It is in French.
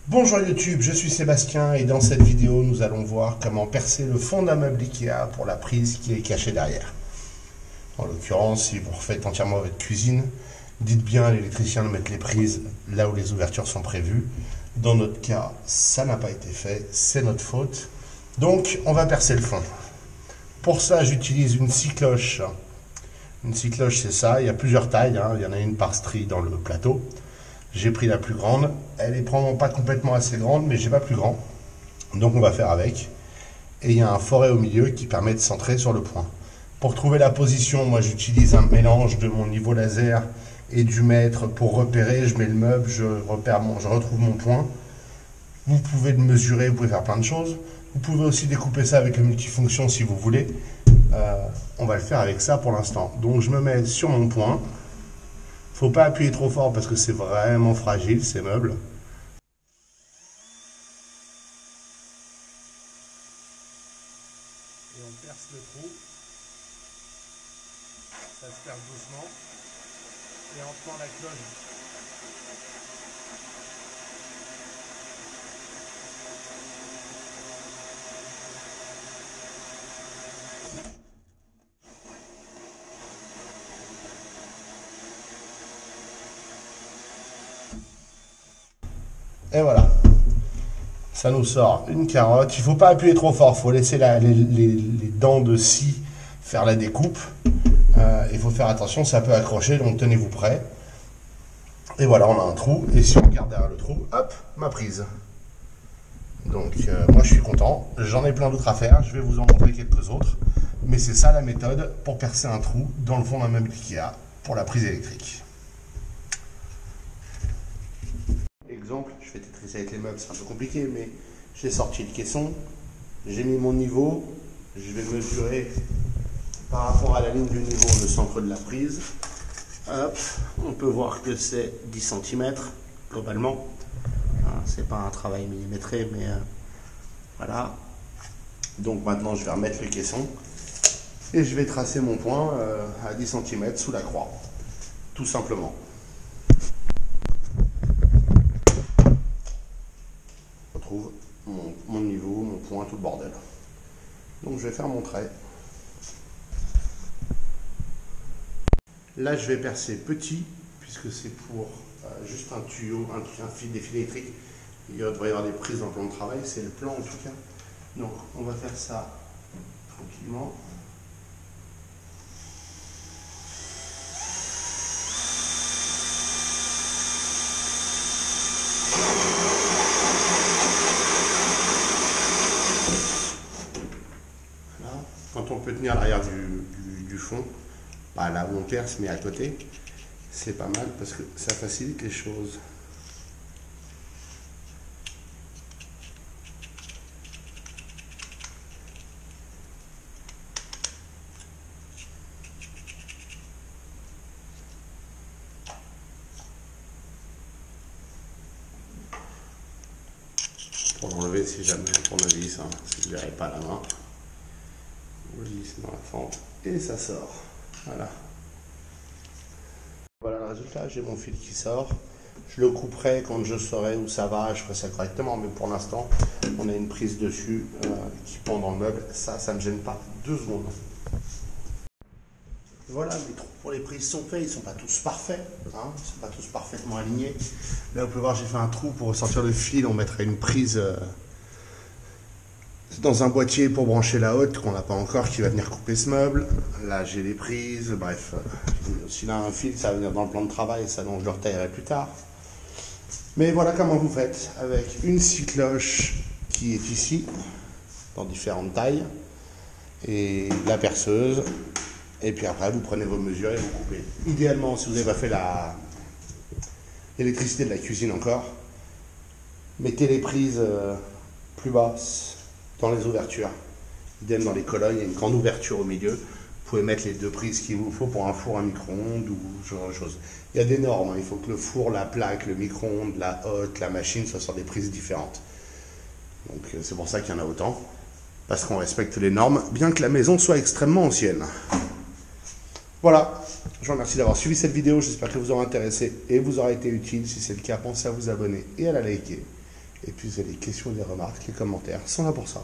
Bonjour YouTube, je suis Sébastien et dans cette vidéo nous allons voir comment percer le fond d'un meuble Ikea pour la prise qui est cachée derrière. En l'occurrence, si vous refaites entièrement votre cuisine, dites bien à l'électricien de mettre les prises là où les ouvertures sont prévues. Dans notre cas, ça n'a pas été fait, c'est notre faute. Donc on va percer le fond. Pour ça, j'utilise une scie cloche. Une scie cloche, c'est ça, il y a plusieurs tailles, il y en a une par strie dans le plateau. J'ai pris la plus grande, elle est probablement pas complètement assez grande, mais j'ai pas plus grand. Donc on va faire avec. Et il y a un foret au milieu qui permet de centrer sur le point. Pour trouver la position, moi j'utilise un mélange de mon niveau laser et du mètre pour repérer. Je mets le meuble, je retrouve mon point. Vous pouvez le mesurer, vous pouvez faire plein de choses. Vous pouvez aussi découper ça avec le multifonction si vous voulez. On va le faire avec ça pour l'instant. Donc je me mets sur mon point. Faut pas appuyer trop fort parce que c'est vraiment fragile ces meubles. Et on perce le trou. Ça se perce doucement. Et en tenant la cloche. Et voilà, ça nous sort une carotte. Il ne faut pas appuyer trop fort, il faut laisser les dents de scie faire la découpe. Il faut faire attention, ça peut accrocher, donc tenez-vous prêt. Et voilà, on a un trou, et si on regarde derrière le trou, hop, ma prise. Donc moi je suis content, j'en ai plein d'autres à faire, je vais vous en montrer quelques autres. Mais c'est ça la méthode pour percer un trou dans le fond d'un meuble Ikea pour la prise électrique. Exemple, je vais tétrisser avec les meubles, c'est un peu compliqué, mais j'ai sorti le caisson, j'ai mis mon niveau, je vais mesurer par rapport à la ligne du niveau le centre de la prise. Hop, on peut voir que c'est 10 cm globalement. C'est pas un travail millimétré, mais voilà. Donc maintenant je vais remettre le caisson et je vais tracer mon point à 10 cm sous la croix, tout simplement. Mon niveau, mon point, tout le bordel. Donc je vais faire mon trait. Là je vais percer petit, puisque c'est pour juste un tuyau, un fil des fils électriques. Il devrait y avoir des prises dans le plan de travail, c'est le plan en tout cas. Donc on va faire ça tranquillement. Quand on peut tenir l'arrière du fond, pas là où on perce, mais à côté, c'est pas mal parce que ça facilite les choses. Pour l'enlever si jamais le tournevis, si vous n'avez pas la main. Vous le glissez dans la fente et ça sort. Voilà. Voilà le résultat, j'ai mon fil qui sort. Je le couperai quand je saurai où ça va, je ferai ça correctement, mais pour l'instant, on a une prise dessus qui pend dans le meuble. Ça ne me gêne pas 2 secondes. Voilà, les trous pour les prises sont faits, ils ne sont pas tous parfaits, ils ne sont pas tous parfaitement alignés. Là, vous pouvez voir, j'ai fait un trou pour ressortir le fil, on mettrait une prise dans un boîtier pour brancher la haute qu'on n'a pas encore, qui va venir couper ce meuble. Là j'ai les prises, bref, s'il a un fil ça va venir dans le plan de travail, ça donc je le retaillerai plus tard. Mais voilà comment vous faites, avec une scie cloche qui est ici, dans différentes tailles, et la perceuse, et puis après vous prenez vos mesures et vous coupez. Idéalement, si vous n'avez pas fait l'électricité de la cuisine encore, mettez les prises plus basses dans les ouvertures, idem dans les colonnes, il y a une grande ouverture au milieu, vous pouvez mettre les 2 prises qu'il vous faut pour un four, un micro-ondes ou ce genre de choses. Il y a des normes, il faut que le four, la plaque, le micro-ondes, la hotte, la machine soient sur des prises différentes. Donc c'est pour ça qu'il y en a autant, parce qu'on respecte les normes, bien que la maison soit extrêmement ancienne. Voilà, je vous remercie d'avoir suivi cette vidéo, j'espère qu'elle vous aura intéressé et vous aura été utile. Si c'est le cas, pensez à vous abonner et à la liker. Et puis vous avez des questions, des remarques, les commentaires sont là pour ça.